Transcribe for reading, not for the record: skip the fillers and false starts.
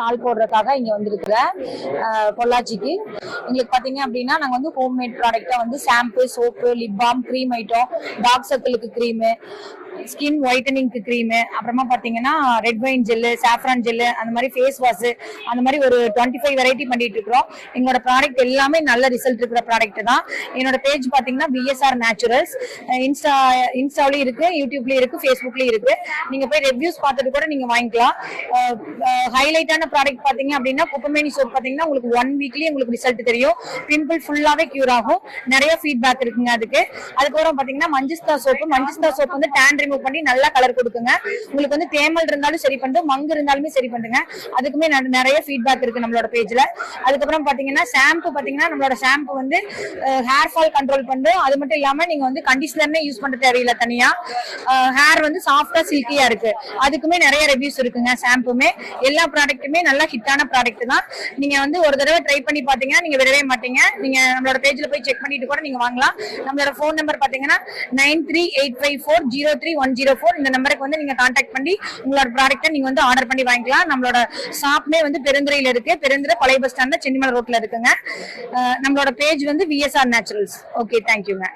Stall போடுறதுக்காக இங்க வந்திருக்கிறேன் பொள்ளாச்சிக்கு. எங்களுக்கு பாத்தீங்க அப்படின்னா நாங்க வந்து ஹோம்மேட் ப்ராடக்டா வந்து shampoo, soap, lip balm, cream item, dark சர்க்கிளுக்கு கிரீமு, ஸ்கின் ஒயிட்டனிங்க்கு கிரீமு, அப்புறமா பாத்தீங்கன்னா red wine gel, saffron gel, அந்த மாதிரி ஃபேஸ் வாஷ், அந்த மாதிரி ஒரு 25 வெரைட்டி பண்ணிட்டு இருக்கிறோம். எங்களோட ப்ராடக்ட் எல்லாமே நல்ல ரிசல்ட் இருக்கிற ப்ராடக்ட் தான். என்னோட பேஜ் பாத்தீங்கன்னா VSR நேச்சுரல்ஸ். இன்ஸ்டாலயும் இருக்கு, யூடியூப்லயும் இருக்கு, ஃபேஸ்புக்லயும் இருக்கு. நீங்க போய் ரிவ்யூஸ் பார்த்துட்டு கூட நீங்க வாங்கிக்கலாம். ஹைலைட்டான ப்ராடக்ட் பாத்தீங்க அப்படின்னா குப்பமேனி சோப் பாத்தீங்கன்னா உங்களுக்கு 1 வீக்லயே உங்களுக்கு ரிசல்ட் தெரியும். பிம்பிள் ஃபுல்லாவே கியூர் ஆகும். நிறைய ஃபீட்பேக் இருக்குங்க அதுக்கு. அதுக்கப்புறம் பாத்தீங்கன்னா மஞ்சிஸ்தா சோப் வந்து டேன் ரிமூவ் பண்ணி நல்லா கலர் கொடுக்குங்க. உங்களுக்கு வந்து தேமல் இருந்தாலும் சரி பண்ணுது, மங்கு இருந்தாலுமே சரி பண்ணுங்க. அதுக்குமே நிறைய ஃபீட்பேக் இருக்கு நம்மளோட பேஜ்ல. அதுக்கப்புறம் பாத்தீங்கன்னா ஷாம்பு பாத்தீங்கன்னா நம்மளோட ஷாம்பு வந்து ஹேர் ஃபால் கண்ட்ரோல் பண்ணுது. அது மட்டும் இல்லாம நீங்க வந்து கண்டிஷனர்னே யூஸ் பண்ண தேவையில்லை, தனியா ஹேர் வந்து சாஃப்டா சில்கியா இருக்கு. அதுக்குமே நிறைய ரிவ்யூஸ் இருக்குங்க. ஷாம்புமே எல்லா ப்ராடக்ட்டுமே நல்லா ஹிட்டான ப்ராடக்ட் தான். நீங்க வந்து ஒரு தடவை ட்ரை பண்ணி பாத்தீங்கன்னா நீங்க விடவே மாட்டீங்க. நீங்க நம்மளோட பேஜ்ல போய் செக் பண்ணிட்டு கூட நீங்க வாங்கலாம். நம்மளோட போன் நம்பர் பாத்தீங்கன்னா 9385403104. இந்த நம்பருக்கு வந்து நீங்க கான்டாக்ட் பண்ணி உங்களோட ப்ராடக்ட்டை நீங்க வந்து ஆர்டர் பண்ணி வாங்கிக்கலாம். நம்மளோட ஷாப்மே வந்து பெருந்துறையில இருக்கு. பெருந்துறை பழைய பஸ் ஸ்டாண்ட்ல சென்னிமலை ரோட்ல இருக்குங்க. நம்மளோட பேஜ் வந்து VSR நேச்சுரல்ஸ். ஓகே, தேங்க்யூங்க.